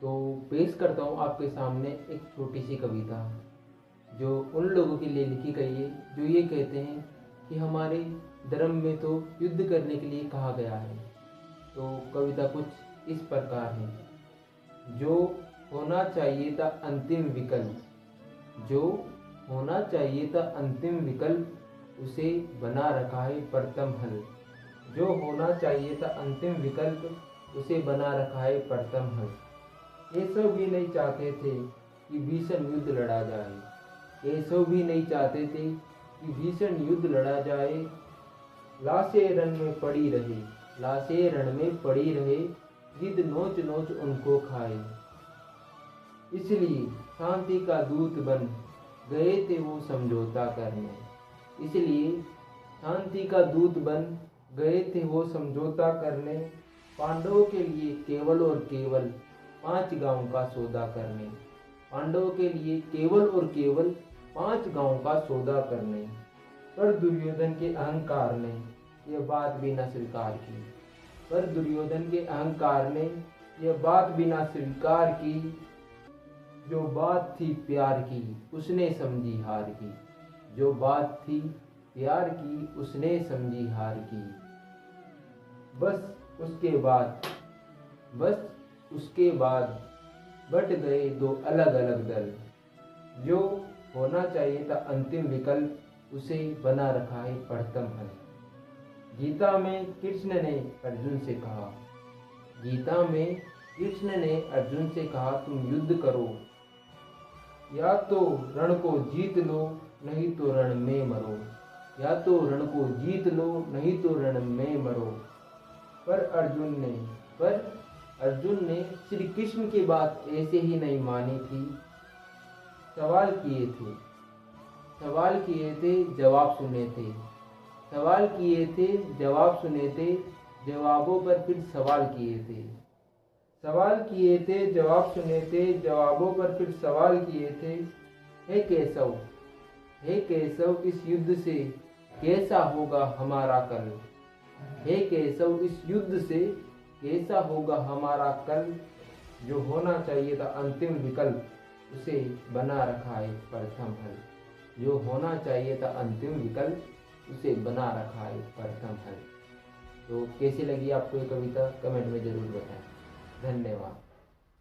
तो पेश करता हूँ आपके सामने एक छोटी सी कविता जो उन लोगों के लिए लिखी गई है जो ये कहते हैं कि हमारे धर्म में तो युद्ध करने के लिए कहा गया है। तो कविता कुछ इस प्रकार है। जो होना चाहिए था अंतिम विकल्प, जो होना चाहिए था अंतिम विकल्प, उसे बना रखा है प्रथम हल। जो होना चाहिए था अंतिम विकल्प, उसे बना रखा है प्रथम हल। केशव भी नहीं चाहते थे कि भीषण युद्ध लड़ा जाए, केशव भी नहीं चाहते थे कि भीषण युद्ध लड़ा जाए। लाशें रण में पड़ी रहे, लाशें रण में पड़ी रहे, गिद्ध नोच नोच उनको खाए। इसलिए शांति का दूत बन गए थे वो समझौता करने, इसलिए शांति का दूत बन गए थे वो समझौता करने। पांडवों के लिए केवल और केवल 5 गांव का सौदा करने, पांडवों के लिए केवल और केवल 5 गांव का सौदा करने। पर दुर्योधन के अहंकार ने यह बात भी न स्वीकार की, पर दुर्योधन के अहंकार ने यह बात भी न स्वीकार की। जो बात थी प्यार की उसने समझी हार की, जो बात थी प्यार की उसने समझी हार की। बस उसके बाद बट गए 2 अलग अलग दल। जो होना चाहिए था अंतिम विकल्प, उसे बना रखा है प्रथम हल। गीता में कृष्ण ने अर्जुन से कहा, गीता में कृष्ण ने अर्जुन से कहा, तुम युद्ध करो, या तो रण को जीत लो नहीं तो रण में मरो, या तो रण को जीत लो नहीं तो रण में मरो। पर अर्जुन ने श्री कृष्ण की बात ऐसे ही नहीं मानी थी। सवाल किए थे जवाब सुने थे, सवाल किए थे जवाब सुने थे, जवाबों पर फिर सवाल किए थे, सवाल किए थे जवाब सुने थे, जवाबों पर फिर सवाल किए थे। हे केशव, हे केशव, इस युद्ध से कैसा होगा हमारा कल, हे केशव, इस युद्ध से कैसा होगा हमारा कल। जो होना चाहिए था अंतिम विकल्प, उसे बना रखा है प्रथम हल। जो होना चाहिए था अंतिम विकल्प, उसे बना रखा है प्रथम हल। तो कैसी लगी आपको ये कविता, कमेंट में ज़रूर बताएं। धन्यवाद।